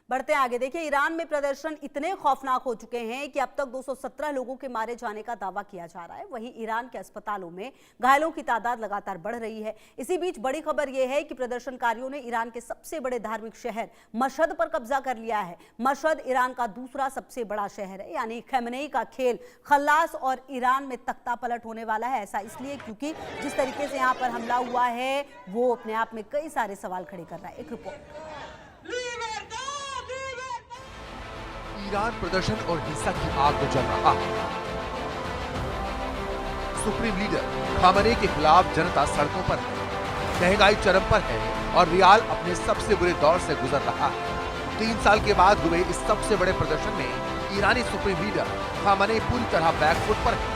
बढ़ते आगे। देखिए, ईरान में प्रदर्शन इतने खौफनाक हो चुके हैं कि अब तक 217 लोगों के मारे जाने का दावा किया जा रहा है। वहीं ईरान के अस्पतालों में घायलों की तादाद लगातार बढ़ रही है। इसी बीच बड़ी खबर यह है कि प्रदर्शनकारियों ने ईरान के सबसे बड़े धार्मिक शहर मशहद पर कब्जा कर लिया है। मशहद ईरान का दूसरा सबसे बड़ा शहर है, यानी खमेनेई का खेल खल्लास और ईरान में तख्ता पलट होने वाला है। ऐसा इसलिए क्योंकि जिस तरीके से यहाँ पर हमला हुआ है वो अपने आप में कई सारे सवाल खड़े कर रहा है। एक रिपोर्ट। ईरान प्रदर्शन और हिंसा की आग में जल रहा है। सुप्रीम लीडर खामेनेई के खिलाफ जनता सड़कों पर है। महंगाई चरम पर है और रियाल अपने सबसे बुरे दौर से गुजर रहा है। 3 साल के बाद हुए इस सबसे बड़े प्रदर्शन में ईरानी सुप्रीम लीडर खामेनेई पूरी तरह बैकफुट पर है।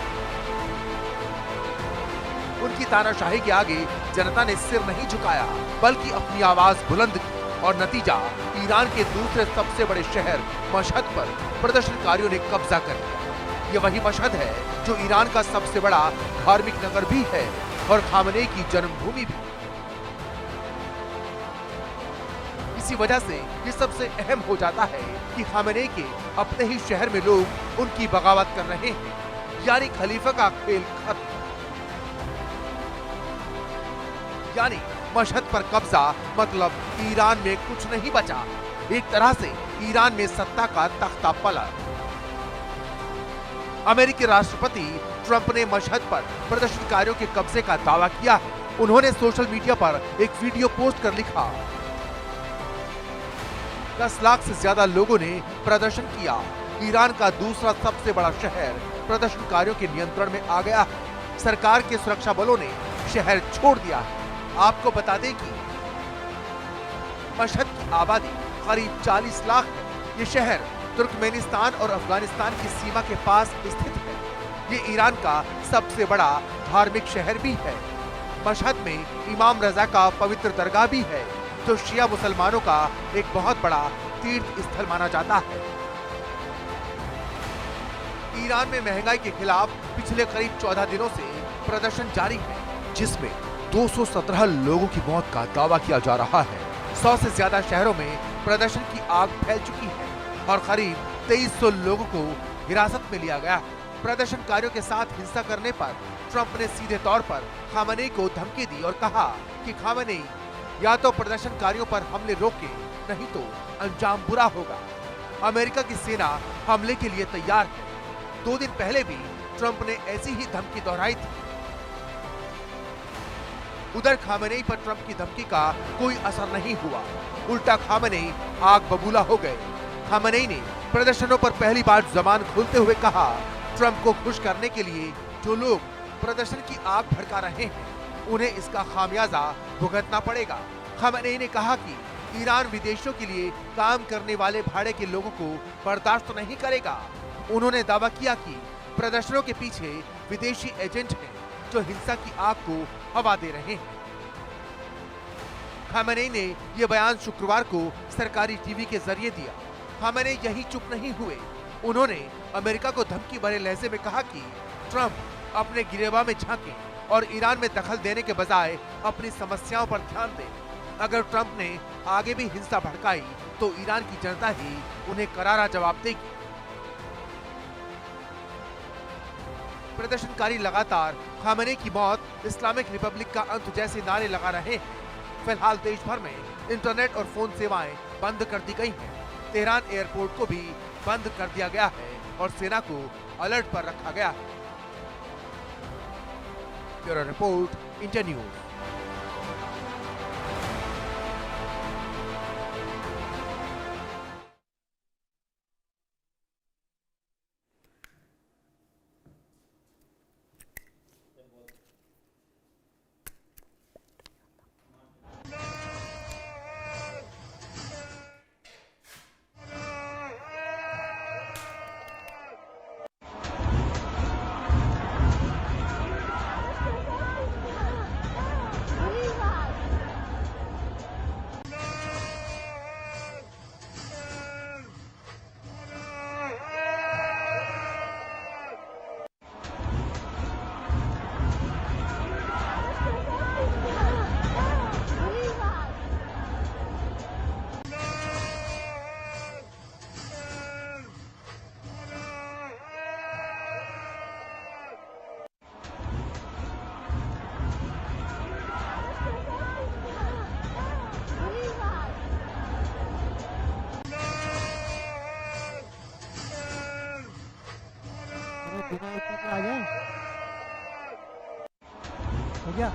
उनकी तानाशाही के आगे जनता ने सिर नहीं झुकाया, बल्कि अपनी आवाज बुलंद की और नतीजा ईरान के दूसरे सबसे बड़े शहर मशहद पर प्रदर्शनकारियों ने कब्जा कर लिया। ये वही मशहद है जो ईरान का सबसे बड़ा धार्मिक नगर भी है और खामेनेई की जन्मभूमि भी। इसी वजह से ये सबसे अहम हो जाता है कि खामेनेई के अपने ही शहर में लोग उनकी बगावत कर रहे हैं, यानी खलीफा का खेल खत्म। यानी मशहद पर कब्जा मतलब ईरान में कुछ नहीं बचा। एक तरह से ईरान में सत्ता का तख्ता पलट। अमेरिकी राष्ट्रपति ट्रंप ने मशहद पर प्रदर्शनकारियों के कब्जे का दावा किया है। उन्होंने सोशल मीडिया पर एक वीडियो पोस्ट कर लिखा, 10 लाख से ज्यादा लोगों ने प्रदर्शन किया। ईरान का दूसरा सबसे बड़ा शहर प्रदर्शनकारियों के नियंत्रण में आ गया है। सरकार के सुरक्षा बलों ने शहर छोड़ दिया है। आपको बता दें कि मशहद की आबादी करीब 40 लाख है। ये शहर तुर्कमेनिस्तान और अफगानिस्तान की सीमा के पास स्थित है। ये ईरान का सबसे बड़ा धार्मिक शहर भी है। मशहद में इमाम रजा का पवित्र दरगाह भी है, जो शिया मुसलमानों का एक बहुत बड़ा तीर्थ स्थल माना जाता है। ईरान में महंगाई के खिलाफ पिछले करीब 14 दिनों से प्रदर्शन जारी है, जिसमें 217 लोगों की मौत का दावा किया जा रहा है। 100 से ज्यादा शहरों में प्रदर्शन की आग फैल चुकी है और करीब 2300 लोगों को हिरासत में लिया गया। प्रदर्शनकारियों के साथ हिंसा करने पर ट्रंप ने सीधे तौर पर खामेनेई को धमकी दी और कहा कि खामेनेई या तो प्रदर्शनकारियों पर हमले रोके, नहीं तो अंजाम बुरा होगा। अमेरिका की सेना हमले के लिए तैयार है। 2 दिन पहले भी ट्रंप ने ऐसी ही धमकी दोहराई थी। उधर खामेनेई पर ट्रंप की धमकी का कोई असर नहीं हुआ, उल्टा खामेनेई आग बबूला हो गए। खामेनेई ने प्रदर्शनों पर पहली बार जुबान खोलते हुए कहा, ट्रंप को खुश करने के लिए जो लोग प्रदर्शन की आग भड़का रहे हैं, उन्हें इसका खामियाजा भुगतना पड़ेगा। खामेनेई ने कहा कि ईरान विदेशियों के लिए काम करने वाले भाड़े के लोगों को बर्दाश्त नहीं करेगा। उन्होंने दावा किया कि प्रदर्शनों के पीछे विदेशी एजेंट हैं जो हिंसा की आग को हवा दे रहे हैं। खामेनेई ने यह बयान शुक्रवार को सरकारी टीवी के जरिए दिया। खामेनेई यही चुप नहीं हुए। उन्होंने अमेरिका को धमकी भरे लहजे में कहा कि ट्रंप अपने गिरेबान में झांके और ईरान में दखल देने के बजाय अपनी समस्याओं पर ध्यान दे। अगर ट्रंप ने आगे भी हिंसा भड़काई तो ईरान की जनता ही उन्हें करारा जवाब देगी। प्रदर्शनकारी लगातार खामेनेई की मौत, इस्लामिक रिपब्लिक का अंत जैसे नारे लगा रहे हैं। फिलहाल देश भर में इंटरनेट और फोन सेवाएं बंद कर दी गई हैं। तेहरान एयरपोर्ट को भी बंद कर दिया गया है और सेना को अलर्ट पर रखा गया है। Bureau report, India news. आ जाए हो गया।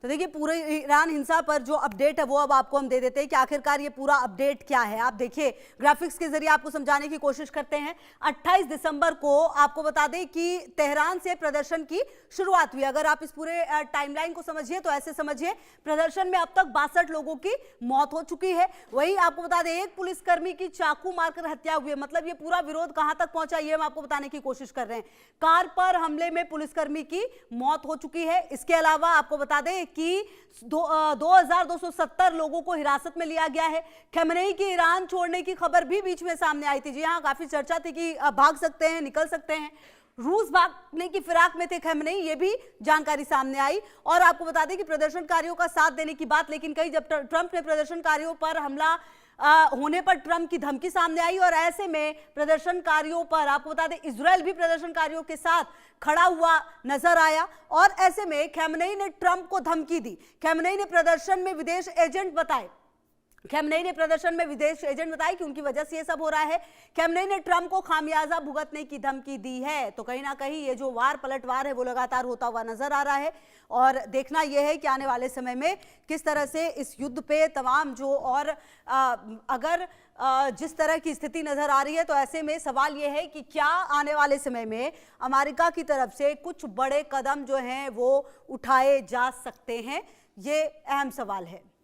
तो देखिए पूरे ईरान हिंसा पर जो अपडेट है वो अब आपको हम दे देते हैं कि आखिरकार ये पूरा अपडेट क्या है। आप देखिए ग्राफिक्स के जरिए आपको समझाने की कोशिश करते हैं। 28 दिसंबर को आपको बता दें कि तेहरान से प्रदर्शन की शुरुआत हुई। अगर आप इस पूरे टाइमलाइन को समझिए तो ऐसे समझिए, प्रदर्शन में अब तक 62 लोगों की मौत हो चुकी है। वहीं आपको बता दें एक पुलिसकर्मी की चाकू मारकर हत्या हुई है। मतलब ये पूरा विरोध कहां तक पहुंचा ये हम आपको बताने की कोशिश कर रहे हैं। कार पर हमले में पुलिसकर्मी की मौत हो चुकी है। इसके अलावा आपको बता दें कि 2270 लोगों को हिरासत में लिया गया है। खमेनेई की ईरान छोड़ने की खबर भी बीच में सामने आई थी। जी हाँ, काफी चर्चा थी कि भाग सकते हैं, निकल सकते हैं। रूस भागने की फिराक में थे खमेनेई, ये भी जानकारी सामने आई। और आपको बता दें कि प्रदर्शनकारियों का साथ देने की बात लेकिन कही जब ट्रंप ने प्रदर्शनकारियों पर हमला होने पर ट्रंप की धमकी सामने आई और ऐसे में प्रदर्शनकारियों पर आपको बता दें इजराइल भी प्रदर्शनकारियों के साथ खड़ा हुआ नजर आया और ऐसे में खमेनेई ने ट्रंप को धमकी दी। खमेनेई ने प्रदर्शन में विदेश एजेंट बताए कि उनकी वजह से ये सब हो रहा है। खमेनेई ने ट्रंप को खामियाजा भुगतने की धमकी दी है। तो कहीं ना कहीं ये जो वार पलटवार है वो लगातार होता हुआ नजर आ रहा है और देखना यह है कि आने वाले समय में किस तरह से इस युद्ध पे तमाम जो और अगर जिस तरह की स्थिति नजर आ रही है तो ऐसे में सवाल यह है कि क्या आने वाले समय में अमेरिका की तरफ से कुछ बड़े कदम जो हैं वो उठाए जा सकते हैं, ये अहम सवाल है।